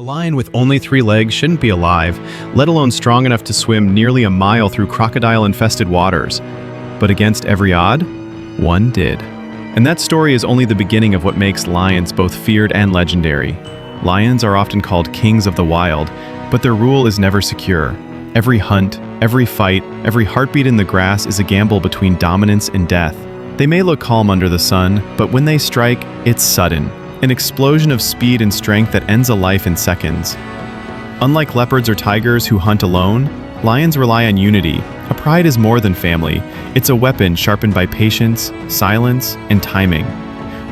lion with only 3 legs shouldn't be alive, let alone strong enough to swim nearly a mile through crocodile-infested waters. But against every odd, one did. And that story is only the beginning of what makes lions both feared and legendary. Lions are often called kings of the wild, but their rule is never secure. Every hunt, every fight, every heartbeat in the grass is a gamble between dominance and death. They may look calm under the sun, but when they strike, it's sudden. An explosion of speed and strength that ends a life in seconds. Unlike leopards or tigers who hunt alone, lions rely on unity. A pride is more than family. It's a weapon sharpened by patience, silence, and timing.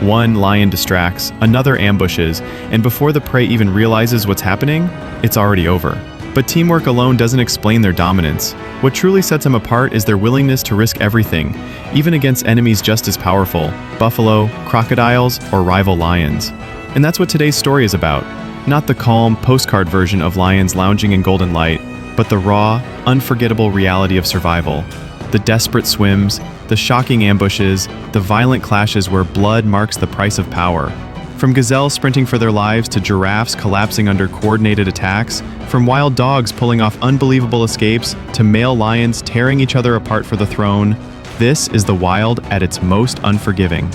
One lion distracts, another ambushes, and before the prey even realizes what's happening, it's already over. But teamwork alone doesn't explain their dominance. What truly sets them apart is their willingness to risk everything, even against enemies just as powerful: buffalo, crocodiles, or rival lions. And that's what today's story is about. Not the calm, postcard version of lions lounging in golden light, but the raw, unforgettable reality of survival. The desperate swims, the shocking ambushes, the violent clashes where blood marks the price of power. From gazelles sprinting for their lives to giraffes collapsing under coordinated attacks, from wild dogs pulling off unbelievable escapes to male lions tearing each other apart for the throne, this is the wild at its most unforgiving.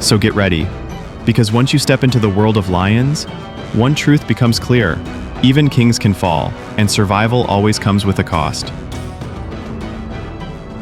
So get ready, because once you step into the world of lions, one truth becomes clear: even kings can fall, and survival always comes with a cost.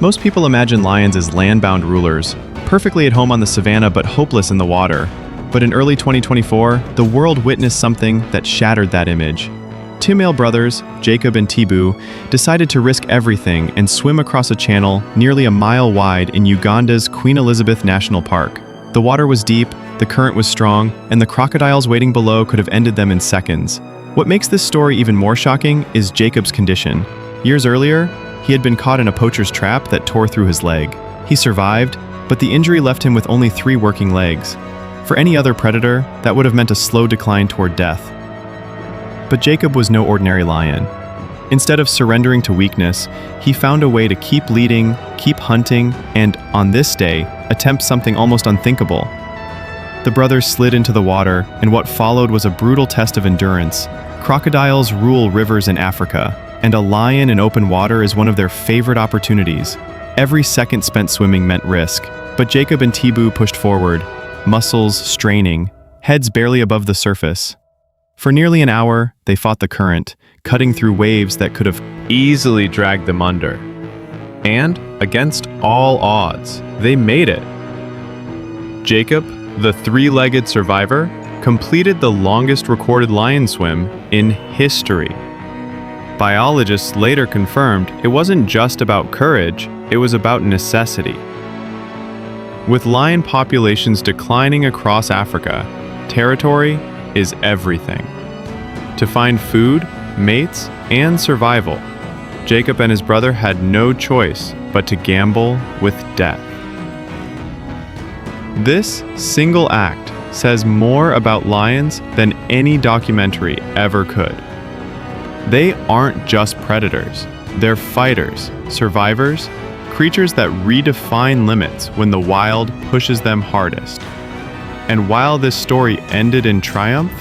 Most people imagine lions as land-bound rulers, perfectly at home on the savannah but hopeless in the water. But in early 2024, the world witnessed something that shattered that image. 2 male brothers, Jacob and Tibu, decided to risk everything and swim across a channel nearly a mile wide in Uganda's Queen Elizabeth National Park. The water was deep, the current was strong, and the crocodiles waiting below could have ended them in seconds. What makes this story even more shocking is Jacob's condition. Years earlier, he had been caught in a poacher's trap that tore through his leg. He survived, but the injury left him with only 3 working legs. For any other predator, that would have meant a slow decline toward death. But Jacob was no ordinary lion. Instead of surrendering to weakness, he found a way to keep leading, keep hunting, and, on this day, attempt something almost unthinkable. The brothers slid into the water, and what followed was a brutal test of endurance. Crocodiles rule rivers in Africa, and a lion in open water is one of their favorite opportunities. Every second spent swimming meant risk, but Jacob and Tibu pushed forward, muscles straining, heads barely above the surface. For nearly an hour, they fought the current, cutting through waves that could have easily dragged them under. And, against all odds, they made it. Jacob, the 3-legged survivor, completed the longest recorded lion swim in history. Biologists later confirmed it wasn't just about courage, it was about necessity. With lion populations declining across Africa, territory is everything. To find food, mates, and survival, Jacob and his brother had no choice but to gamble with death. This single act says more about lions than any documentary ever could. They aren't just predators, they're fighters, survivors, creatures that redefine limits when the wild pushes them hardest. And while this story ended in triumph,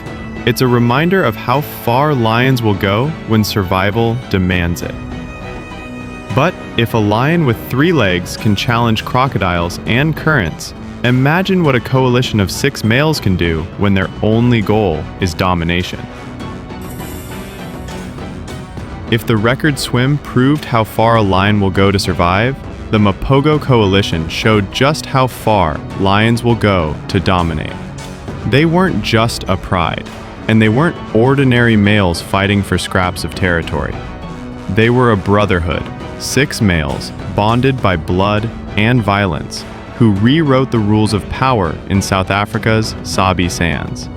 it's a reminder of how far lions will go when survival demands it. But if a lion with 3 legs can challenge crocodiles and currents, imagine what a coalition of 6 males can do when their only goal is domination. If the record swim proved how far a lion will go to survive, the Mapogo Coalition showed just how far lions will go to dominate. They weren't just a pride, and they weren't ordinary males fighting for scraps of territory. They were a brotherhood, 6 males, bonded by blood and violence, who rewrote the rules of power in South Africa's Sabi Sands.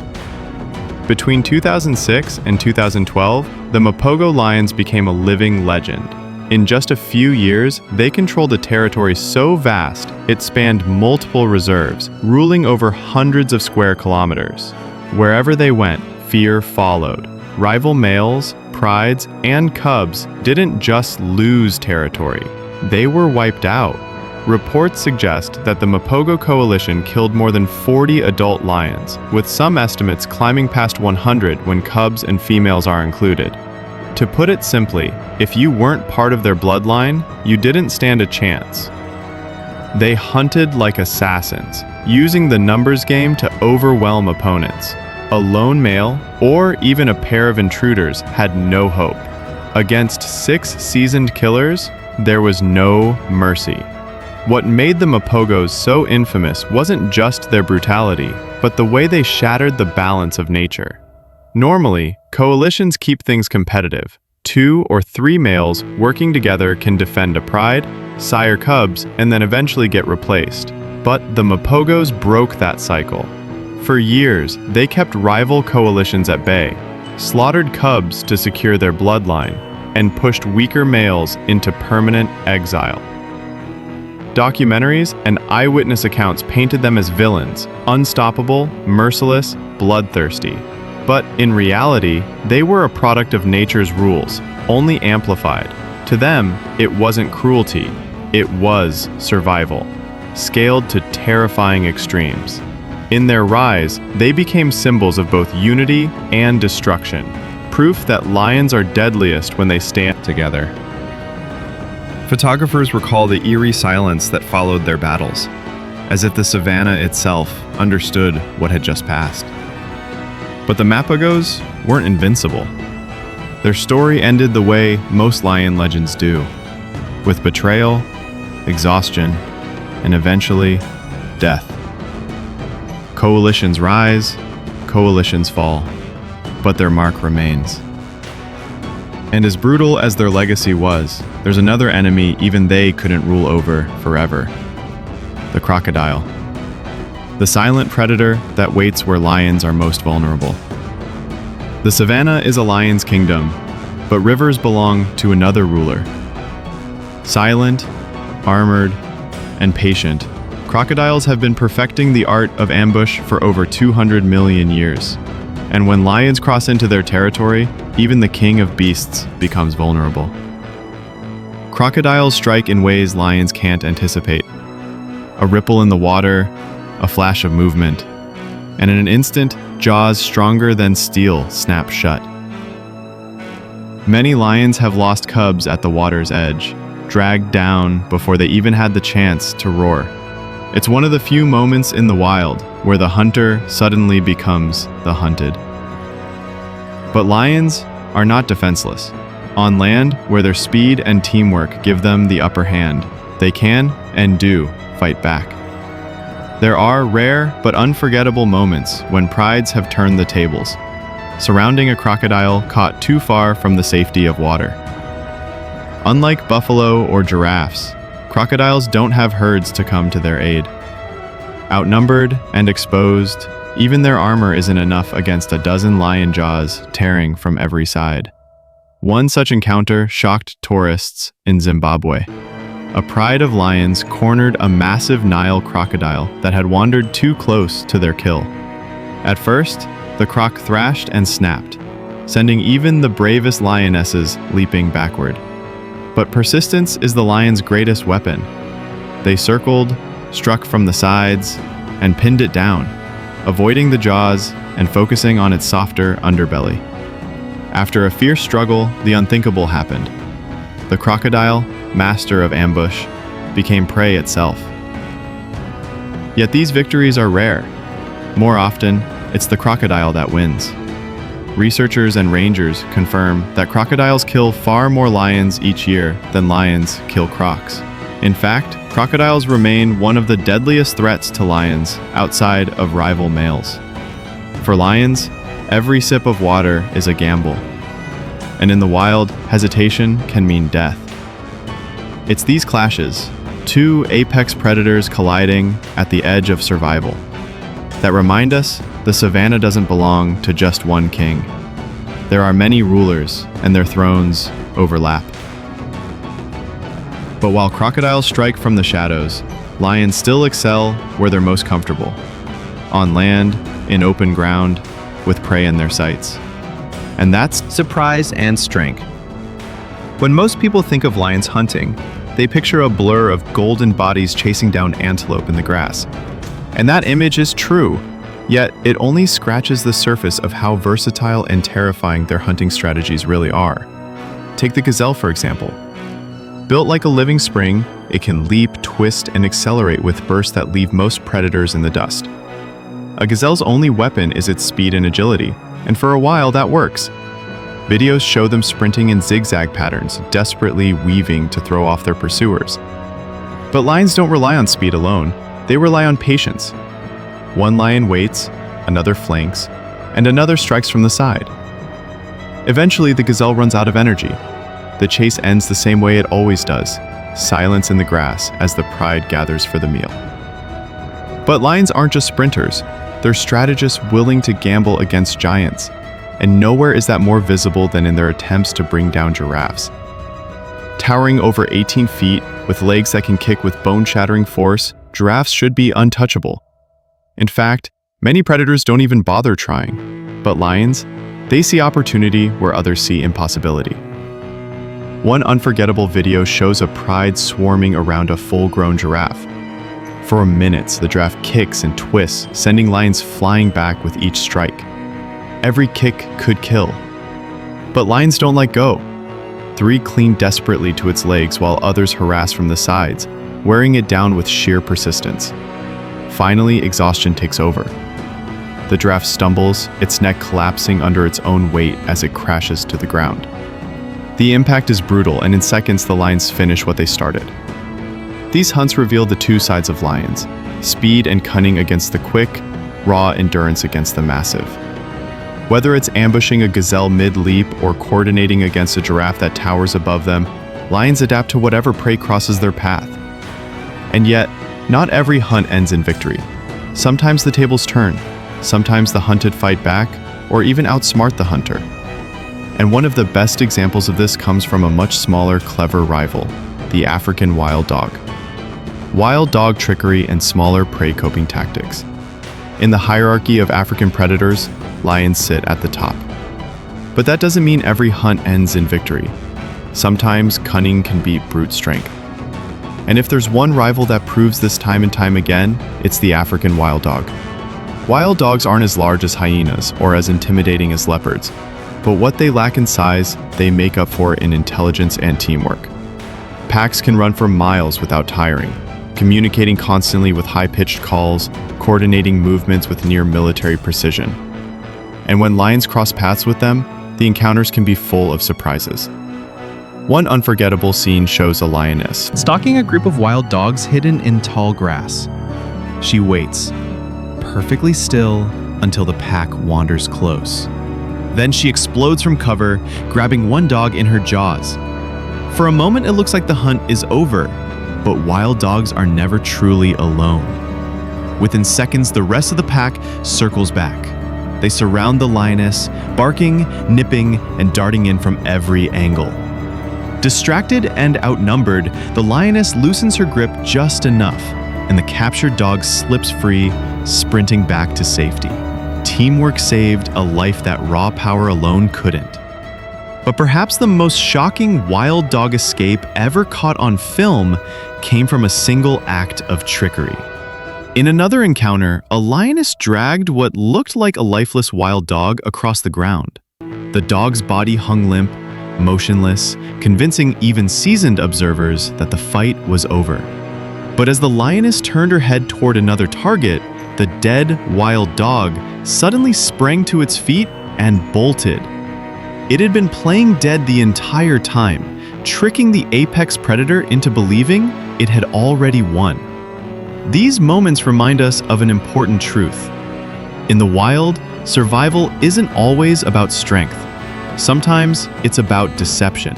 Between 2006 and 2012, the Mapogo lions became a living legend. In just a few years, they controlled a territory so vast it spanned multiple reserves, ruling over hundreds of square kilometers. Wherever they went, fear followed. Rival males, prides, and cubs didn't just lose territory. They were wiped out. Reports suggest that the Mapogo coalition killed more than 40 adult lions, with some estimates climbing past 100 when cubs and females are included. To put it simply, if you weren't part of their bloodline, you didn't stand a chance. They hunted like assassins, using the numbers game to overwhelm opponents. A lone male, or even a pair of intruders, had no hope. Against 6 seasoned killers, there was no mercy. What made the Mapogos so infamous wasn't just their brutality, but the way they shattered the balance of nature. Normally, coalitions keep things competitive. 2 or 3 males working together can defend a pride, sire cubs, and then eventually get replaced. But the Mapogos broke that cycle. For years, they kept rival coalitions at bay, slaughtered cubs to secure their bloodline, and pushed weaker males into permanent exile. Documentaries and eyewitness accounts painted them as villains, unstoppable, merciless, bloodthirsty. But in reality, they were a product of nature's rules, only amplified. To them, it wasn't cruelty, it was survival, scaled to terrifying extremes. In their rise, they became symbols of both unity and destruction, proof that lions are deadliest when they stand together. Photographers recall the eerie silence that followed their battles, as if the savanna itself understood what had just passed. But the Mapogos weren't invincible. Their story ended the way most lion legends do, with betrayal, exhaustion, and eventually, death. Coalitions rise, coalitions fall, but their mark remains. And as brutal as their legacy was, there's another enemy even they couldn't rule over forever: the crocodile. The silent predator that waits where lions are most vulnerable. The savanna is a lion's kingdom, but rivers belong to another ruler. Silent, armored, and patient, crocodiles have been perfecting the art of ambush for over 200 million years. And when lions cross into their territory, even the king of beasts becomes vulnerable. Crocodiles strike in ways lions can't anticipate. A ripple in the water, a flash of movement, and in an instant, jaws stronger than steel snap shut. Many lions have lost cubs at the water's edge, dragged down before they even had the chance to roar. It's one of the few moments in the wild where the hunter suddenly becomes the hunted. But lions are not defenseless. On land, where their speed and teamwork give them the upper hand, they can and do fight back. There are rare but unforgettable moments when prides have turned the tables, surrounding a crocodile caught too far from the safety of water. Unlike buffalo or giraffes, crocodiles don't have herds to come to their aid. Outnumbered and exposed, even their armor isn't enough against a dozen lion jaws tearing from every side. One such encounter shocked tourists in Zimbabwe. A pride of lions cornered a massive Nile crocodile that had wandered too close to their kill. At first, the croc thrashed and snapped, sending even the bravest lionesses leaping backward. But persistence is the lion's greatest weapon. They circled, struck from the sides, and pinned it down, avoiding the jaws and focusing on its softer underbelly. After a fierce struggle, the unthinkable happened. The crocodile, master of ambush, became prey itself. Yet these victories are rare. More often, it's the crocodile that wins. Researchers and rangers confirm that crocodiles kill far more lions each year than lions kill crocs. In fact, crocodiles remain one of the deadliest threats to lions outside of rival males. For lions, every sip of water is a gamble. And in the wild, hesitation can mean death. It's these clashes, two apex predators colliding at the edge of survival, that remind us the savanna doesn't belong to just one king. There are many rulers, and their thrones overlap. But while crocodiles strike from the shadows, lions still excel where they're most comfortable: on land, in open ground, with prey in their sights. And that's surprise and strength. When most people think of lions hunting, they picture a blur of golden bodies chasing down antelope in the grass. And that image is true, yet it only scratches the surface of how versatile and terrifying their hunting strategies really are. Take the gazelle, for example. Built like a living spring, it can leap, twist, and accelerate with bursts that leave most predators in the dust. A gazelle's only weapon is its speed and agility, and for a while that works. Videos show them sprinting in zigzag patterns, desperately weaving to throw off their pursuers. But lions don't rely on speed alone, they rely on patience. One lion waits, another flanks, and another strikes from the side. Eventually, the gazelle runs out of energy. The chase ends the same way it always does, silence in the grass as the pride gathers for the meal. But lions aren't just sprinters, they're strategists willing to gamble against giants, and nowhere is that more visible than in their attempts to bring down giraffes. Towering over 18 feet, with legs that can kick with bone-shattering force, giraffes should be untouchable. In fact, many predators don't even bother trying, but lions, they see opportunity where others see impossibility. One unforgettable video shows a pride swarming around a full-grown giraffe. For minutes, the giraffe kicks and twists, sending lions flying back with each strike. Every kick could kill. But lions don't let go. Three cling desperately to its legs while others harass from the sides, wearing it down with sheer persistence. Finally, exhaustion takes over. The giraffe stumbles, its neck collapsing under its own weight as it crashes to the ground. The impact is brutal, and in seconds the lions finish what they started. These hunts reveal the two sides of lions: speed and cunning against the quick, raw endurance against the massive. Whether it's ambushing a gazelle mid-leap or coordinating against a giraffe that towers above them, lions adapt to whatever prey crosses their path. And yet, not every hunt ends in victory. Sometimes the tables turn, sometimes the hunted fight back, or even outsmart the hunter. And one of the best examples of this comes from a much smaller, clever rival, the African wild dog. Wild dog trickery and smaller prey coping tactics. In the hierarchy of African predators, lions sit at the top. But that doesn't mean every hunt ends in victory. Sometimes cunning can beat brute strength. And if there's one rival that proves this time and time again, it's the African wild dog. Wild dogs aren't as large as hyenas or as intimidating as leopards, but what they lack in size, they make up for in intelligence and teamwork. Packs can run for miles without tiring, communicating constantly with high-pitched calls, coordinating movements with near-military precision. And when lions cross paths with them, the encounters can be full of surprises. One unforgettable scene shows a lioness stalking a group of wild dogs hidden in tall grass. She waits, perfectly still, until the pack wanders close. Then she explodes from cover, grabbing one dog in her jaws. For a moment, it looks like the hunt is over, but wild dogs are never truly alone. Within seconds, the rest of the pack circles back. They surround the lioness, barking, nipping, and darting in from every angle. Distracted and outnumbered, the lioness loosens her grip just enough, and the captured dog slips free, sprinting back to safety. Teamwork saved a life that raw power alone couldn't. But perhaps the most shocking wild dog escape ever caught on film came from a single act of trickery. In another encounter, a lioness dragged what looked like a lifeless wild dog across the ground. The dog's body hung limp, motionless, convincing even seasoned observers that the fight was over. But as the lioness turned her head toward another target, the dead wild dog suddenly sprang to its feet and bolted. It had been playing dead the entire time, tricking the apex predator into believing it had already won. These moments remind us of an important truth. In the wild, survival isn't always about strength. Sometimes it's about deception.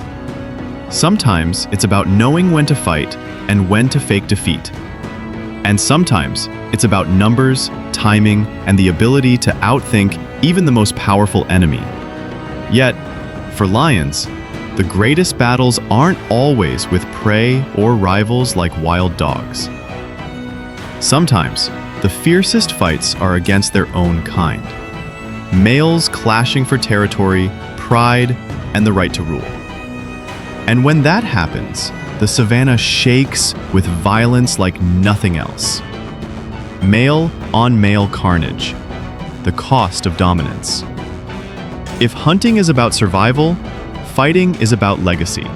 Sometimes it's about knowing when to fight and when to fake defeat. And sometimes it's about numbers, timing, and the ability to outthink even the most powerful enemy. Yet, for lions, the greatest battles aren't always with prey or rivals like wild dogs. Sometimes, the fiercest fights are against their own kind. Males clashing for territory, pride, and the right to rule. And when that happens, the savanna shakes with violence like nothing else. Male-on-male carnage, the cost of dominance. If hunting is about survival, fighting is about legacy.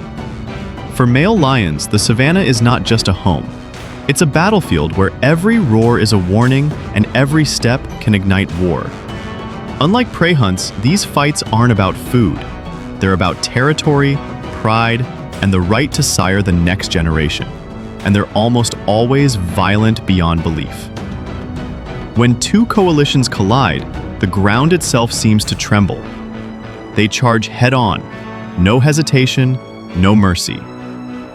For male lions, the savanna is not just a home. It's a battlefield where every roar is a warning and every step can ignite war. Unlike prey hunts, these fights aren't about food. They're about territory, pride, and the right to sire the next generation. And they're almost always violent beyond belief. When two coalitions collide, the ground itself seems to tremble. They charge head-on, no hesitation, no mercy.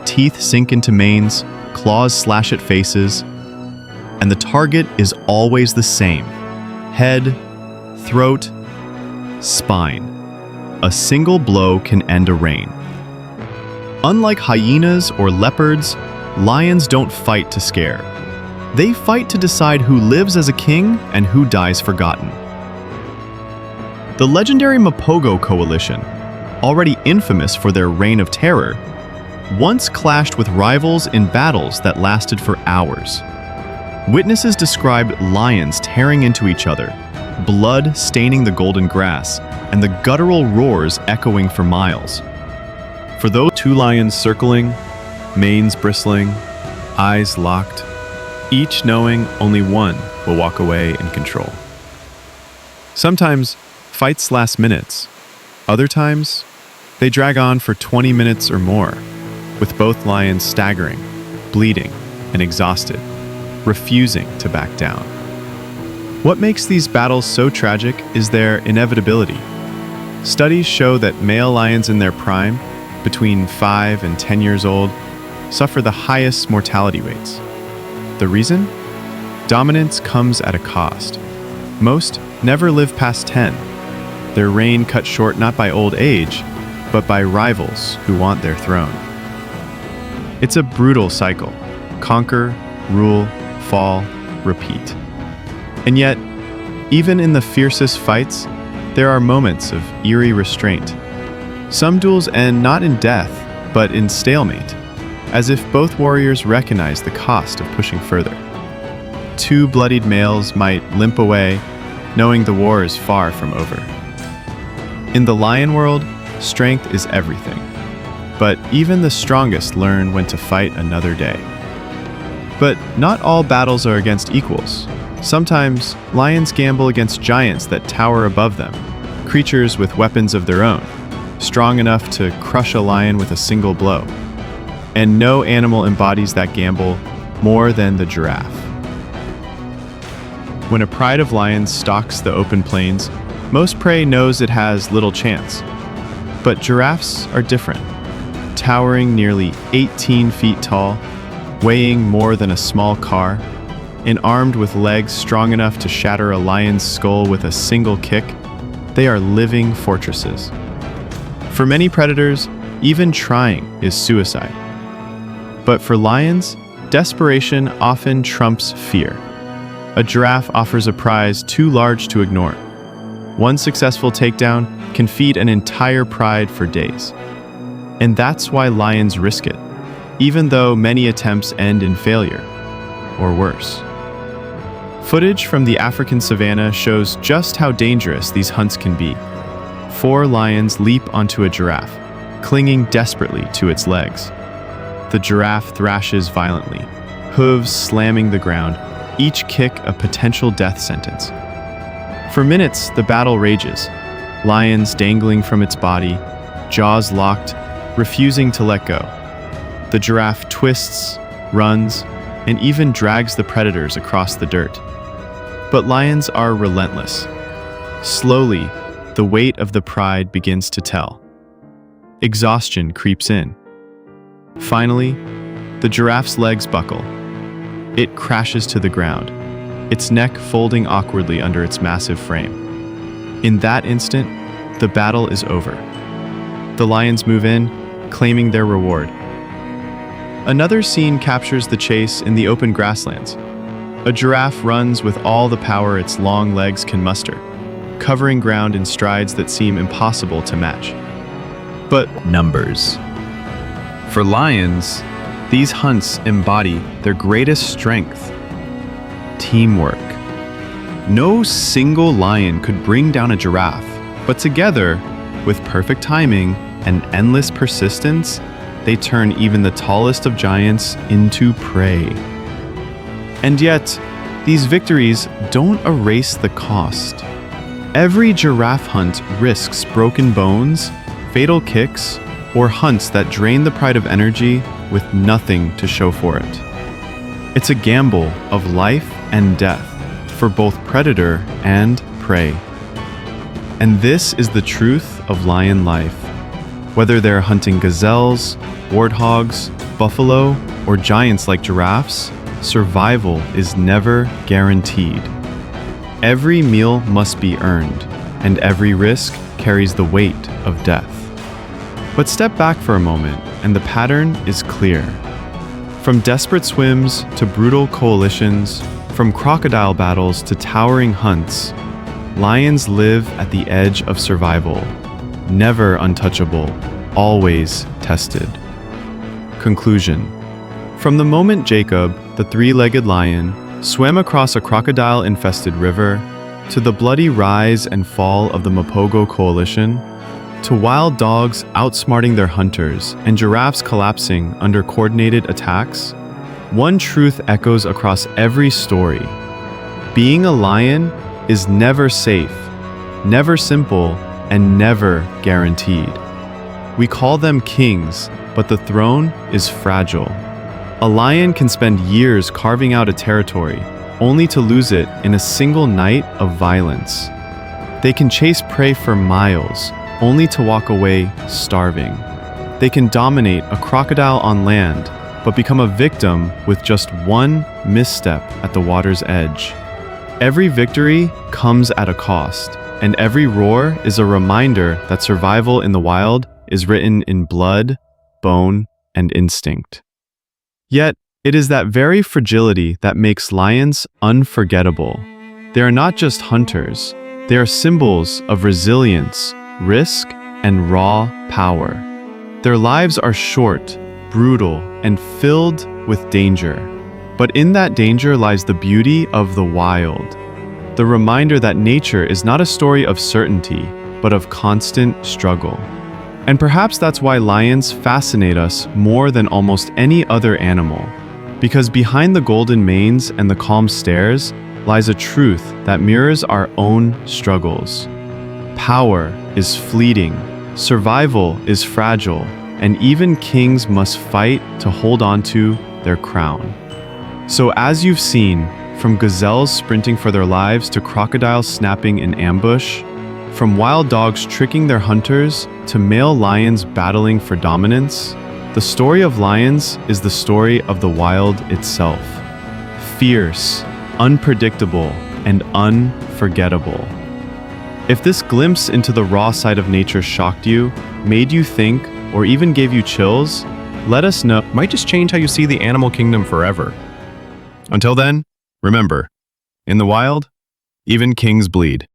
Teeth sink into manes, claws slash at faces, and the target is always the same: head, throat, spine. A single blow can end a reign. Unlike hyenas or leopards, lions don't fight to scare. They fight to decide who lives as a king and who dies forgotten. The legendary Mapogo coalition, already infamous for their reign of terror, once clashed with rivals in battles that lasted for hours. Witnesses described lions tearing into each other, blood staining the golden grass, and the guttural roars echoing for miles. For those two lions circling, manes bristling, eyes locked, each knowing only one will walk away in control. Sometimes, fights last minutes. Other times, they drag on for 20 minutes or more, with both lions staggering, bleeding, and exhausted, refusing to back down. What makes these battles so tragic is their inevitability. Studies show that male lions in their prime, between 5 and 10 years old, suffer the highest mortality rates. The reason? Dominance comes at a cost. Most never live past 10. Their reign cut short not by old age, but by rivals who want their throne. It's a brutal cycle. Conquer, rule, fall, repeat. And yet, even in the fiercest fights, there are moments of eerie restraint. Some duels end not in death, but in stalemate, as if both warriors recognize the cost of pushing further. Two bloodied males might limp away, knowing the war is far from over. In the lion world, strength is everything. But even the strongest learn when to fight another day. But not all battles are against equals. Sometimes, lions gamble against giants that tower above them, creatures with weapons of their own, strong enough to crush a lion with a single blow. And no animal embodies that gamble more than the giraffe. When a pride of lions stalks the open plains, most prey knows it has little chance. But giraffes are different. Towering nearly 18 feet tall, weighing more than a small car, and armed with legs strong enough to shatter a lion's skull with a single kick, they are living fortresses. For many predators, even trying is suicide. But for lions, desperation often trumps fear. A giraffe offers a prize too large to ignore. One successful takedown can feed an entire pride for days. And that's why lions risk it, even though many attempts end in failure, or worse. Footage from the African savanna shows just how dangerous these hunts can be. 4 lions leap onto a giraffe, clinging desperately to its legs. The giraffe thrashes violently, hooves slamming the ground, each kick a potential death sentence. For minutes, the battle rages, lions dangling from its body, jaws locked, refusing to let go. The giraffe twists, runs, and even drags the predators across the dirt. But lions are relentless. Slowly, the weight of the pride begins to tell. Exhaustion creeps in. Finally, the giraffe's legs buckle. It crashes to the ground, its neck folding awkwardly under its massive frame. In that instant, the battle is over. The lions move in, claiming their reward. Another scene captures the chase in the open grasslands. A giraffe runs with all the power its long legs can muster, covering ground in strides that seem impossible to match. But numbers. For lions, These hunts embody their greatest strength: teamwork. No single lion could bring down a giraffe, but together, with perfect timing and endless persistence, they turn even the tallest of giants into prey. And yet, these victories don't erase the cost. Every giraffe hunt risks broken bones, fatal kicks, or hunts that drain the pride of energy with nothing to show for it. It's a gamble of life and death for both predator and prey. And this is the truth of lion life. Whether they're hunting gazelles, warthogs, buffalo, or giants like giraffes, survival is never guaranteed. Every meal must be earned, and every risk carries the weight of death. But step back for a moment, and the pattern is clear. From desperate swims to brutal coalitions, from crocodile battles to towering hunts, lions live at the edge of survival, never untouchable, always tested. Conclusion. From the moment Jacob, the three-legged lion, swam across a crocodile-infested river, to the bloody rise and fall of the Mapogo coalition, to wild dogs outsmarting their hunters and giraffes collapsing under coordinated attacks, one truth echoes across every story. Being a lion is never safe, never simple, and never guaranteed. We call them kings, but the throne is fragile. A lion can spend years carving out a territory, only to lose it in a single night of violence. They can chase prey for miles, only to walk away starving. They can dominate a crocodile on land, but become a victim with just one misstep at the water's edge. Every victory comes at a cost, and every roar is a reminder that survival in the wild is written in blood, bone, and instinct. Yet, it is that very fragility that makes lions unforgettable. They are not just hunters, they are symbols of resilience, risk, and raw power. Their lives are short, brutal, and filled with danger. But in that danger lies the beauty of the wild, the reminder that nature is not a story of certainty, but of constant struggle. And perhaps that's why lions fascinate us more than almost any other animal, because behind the golden manes and the calm stares lies a truth that mirrors our own struggles. Power is fleeting, survival is fragile, and even kings must fight to hold on to their crown. So as you've seen, from gazelles sprinting for their lives to crocodiles snapping in ambush, from wild dogs tricking their hunters to male lions battling for dominance, the story of lions is the story of the wild itself. Fierce, unpredictable, and unforgettable. If this glimpse into the raw side of nature shocked you, made you think, or even gave you chills, let us know. Might just change how you see the animal kingdom forever. Until then, remember, in the wild, even kings bleed.